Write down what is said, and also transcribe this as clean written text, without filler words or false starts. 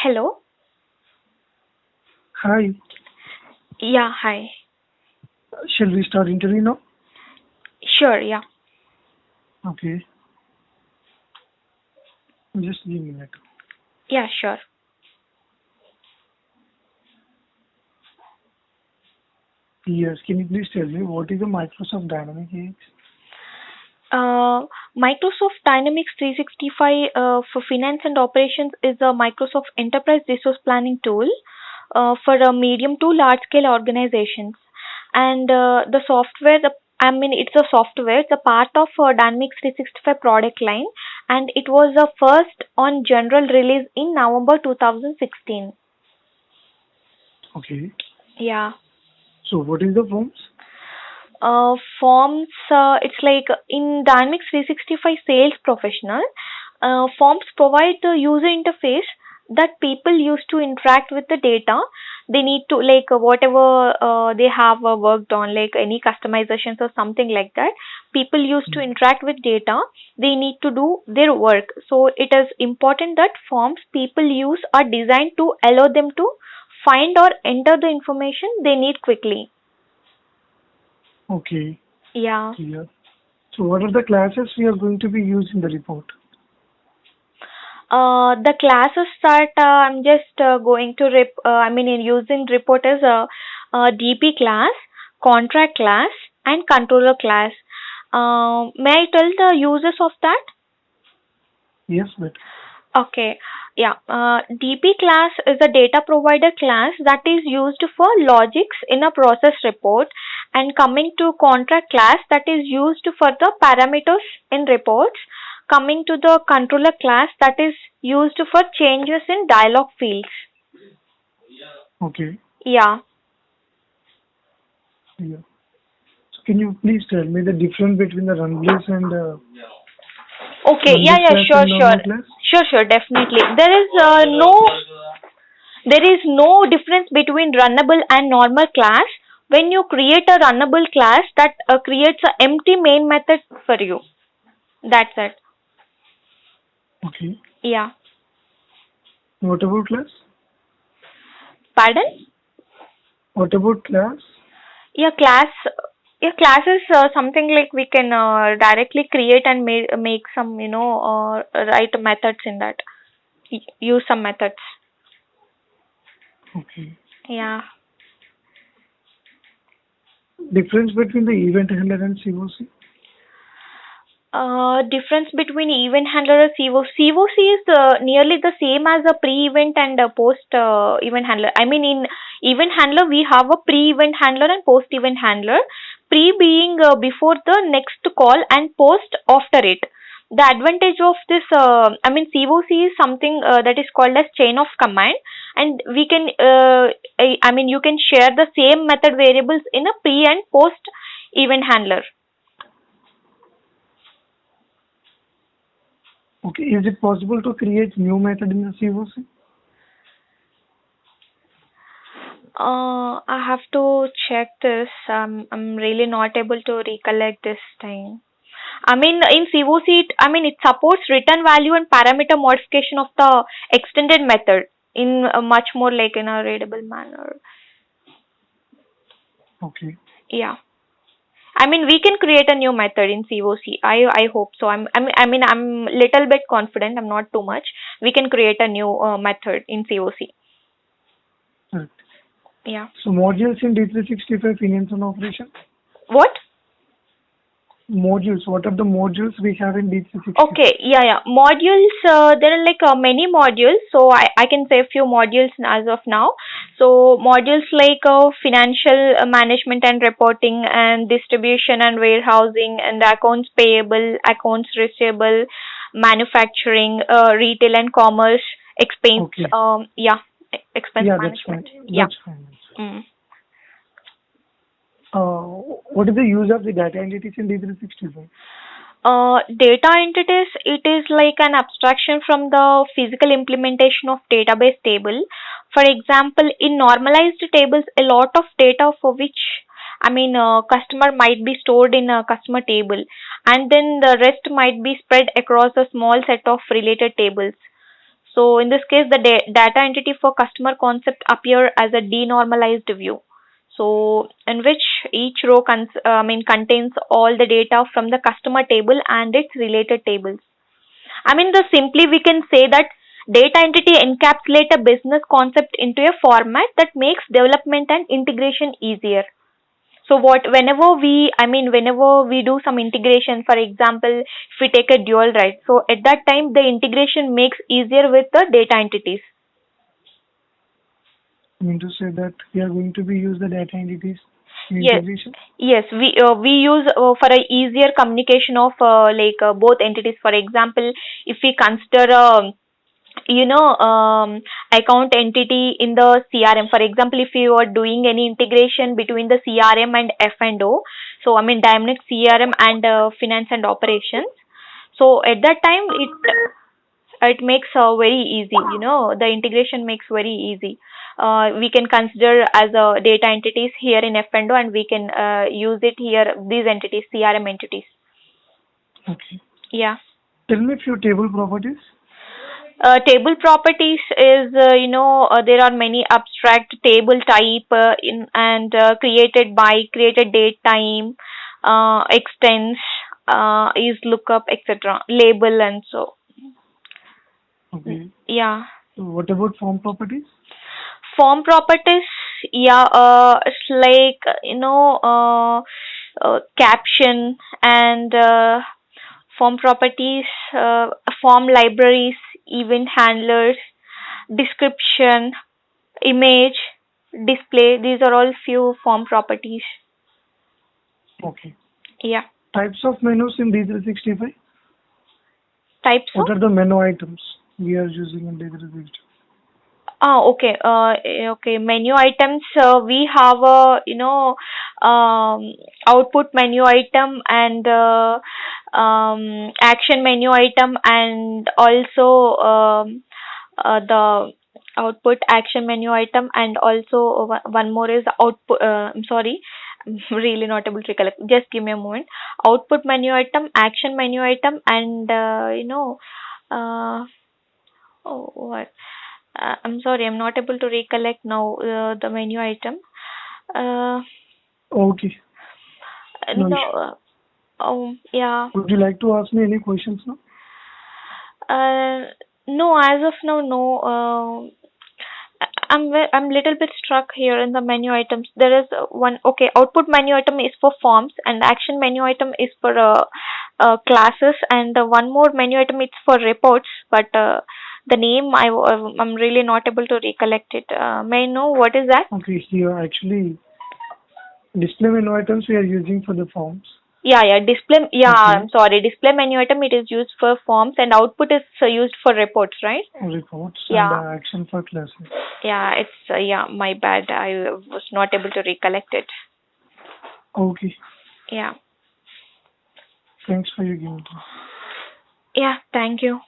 Hello. Hi, Yeah, hi. shall we start interview now? Sure, yeah. Okay, just give me a minute. Yeah, sure. Yes, can you please tell me what is the Microsoft Dynamics AX? Microsoft Dynamics 365 for finance and operations is a Microsoft Enterprise Resource Planning tool for medium to large scale organizations. And the software, it's a software, it's a part of Dynamics 365 product line, and it was first on general release in November 2016. Okay, Yeah. so what is the forms? Forms, it's like in Dynamics 365 Sales Professional, forms provide the user interface that people use to interact with the data. They need to, like, whatever they have worked on, like any customizations or something like that. People use to Hmm. interact with data. They need to do their work. So it is important that forms people use are designed to allow them to find or enter the information they need quickly. Okay, Yeah. clear. So what are the classes we are going to be used in the report? The classes that I'm just going to in using report is DP class, contract class, and controller class. May I tell the users of that? Yes, but Okay, yeah. DP class is a data provider class that is used for logics in a process report, and coming to contract class that is used for the parameters in reports. Coming to the controller class that is used for changes in dialog fields. okay, Yeah. clear. So can you please tell me the difference between the run base and Okay. run Yeah. base Yeah. class Sure. and Sure. normal class? Sure. Sure. Definitely. There is no difference between runnable and normal class. When you create a runnable class, that creates an empty main method for you. That's it. Okay. Yeah. What about class? Pardon? What about class? Yeah, class. Yeah, class is something like we can directly create and make some, write methods in that. Use some methods. Okay. Yeah. Difference between the event handler and COC? Difference between event handler and COC is nearly the same as a pre-event and a post-event handler. I mean, in event handler, we have a pre-event handler and post-event handler. Pre being before the next call and post after it. The advantage of this, COC is something that is called as chain of command, and we can, you can share the same method variables in a pre and post event handler. Okay. Is it possible to create new method in the COC? I have to check this. I'm really not able to recollect this time. I mean, in COC, it supports return value and parameter modification of the extended method in a much more like in a readable manner. Okay. Yeah. I mean, we can create a new method in COC. I hope so. I'm little bit confident. I'm not too much. We can create a new method in COC. Right. Yeah. So modules in D365 finance and operation? What? Modules. What are the modules we have in D365? Okay, yeah, yeah. Modules, there are like many modules, so I can say a few modules as of now. So, modules like financial management and reporting, and distribution and warehousing, and accounts payable, accounts receivable, manufacturing, retail and commerce, expense, Okay. expense Yeah, that's fine. management. Yeah. That's fine. Mm. What is the use of the data entities in D365? Data entities, it is like an abstraction from the physical implementation of database table. For example, in normalized tables, a lot of data for which customer might be stored in a customer table, and then the rest might be spread across a small set of related tables. So in this case, the data entity for customer concept appear as a denormalized view. So in which each row contains all the data from the customer table and its related tables. I mean, the simply we can say that data entity encapsulate a business concept into a format that makes development and integration easier. So whenever we do some integration, for example, if we take a dual write, so at that time the integration makes easier with the data entities. I mean to say that we are going to be use the data entities in Yes, integration. yes, we use for a easier communication of both entities. For example, if we consider you know account entity in the CRM, for example, if you are doing any integration between the CRM and F&O, so I mean dynamic CRM and finance and operations, so at that time it makes very easy, the integration makes very easy. We can consider as data entities here in F&O, and we can use it here, these entities, CRM entities. Okay. Yeah. Tell me a few table properties. Table properties is, there are many abstract table type created date, time, extends, is lookup, etc. Label and so. Okay. Yeah. So what about form properties? Form properties, yeah, it's like, caption and form properties, form libraries, event handlers, description, image, display. These are all few form properties. Okay. Yeah. Types of menus in D365. Types of. What are the menu items we are using in D365? Okay. Okay. Menu items. We have a output menu item and action menu item, and also the output action menu item, and also one more is output. I'm sorry, I'm really not able to recollect. Just give me a moment. Output menu item, action menu item, and Uh, oh, what? I'm sorry, I'm not able to recollect now the menu item. Uh, Okay. No no, issue. yeah. Would you like to ask me any questions now? Uh, no, as of now, no. I'm little bit struck here in the menu items. There is one. Okay, output menu item is for forms, and action menu item is for classes, and one more menu item is for reports. But the name I'm really not able to recollect it. May I know what is that? Okay, here actually display menu items we are using for the forms. Yeah, display. Yeah, Okay. I'm sorry. Display menu item, it is used for forms, and output is used for reports, right? Reports and Yeah, action for classes. yeah. It's yeah. My bad. I was not able to recollect it. Okay. Yeah, Thanks for your giving. yeah. Thank you.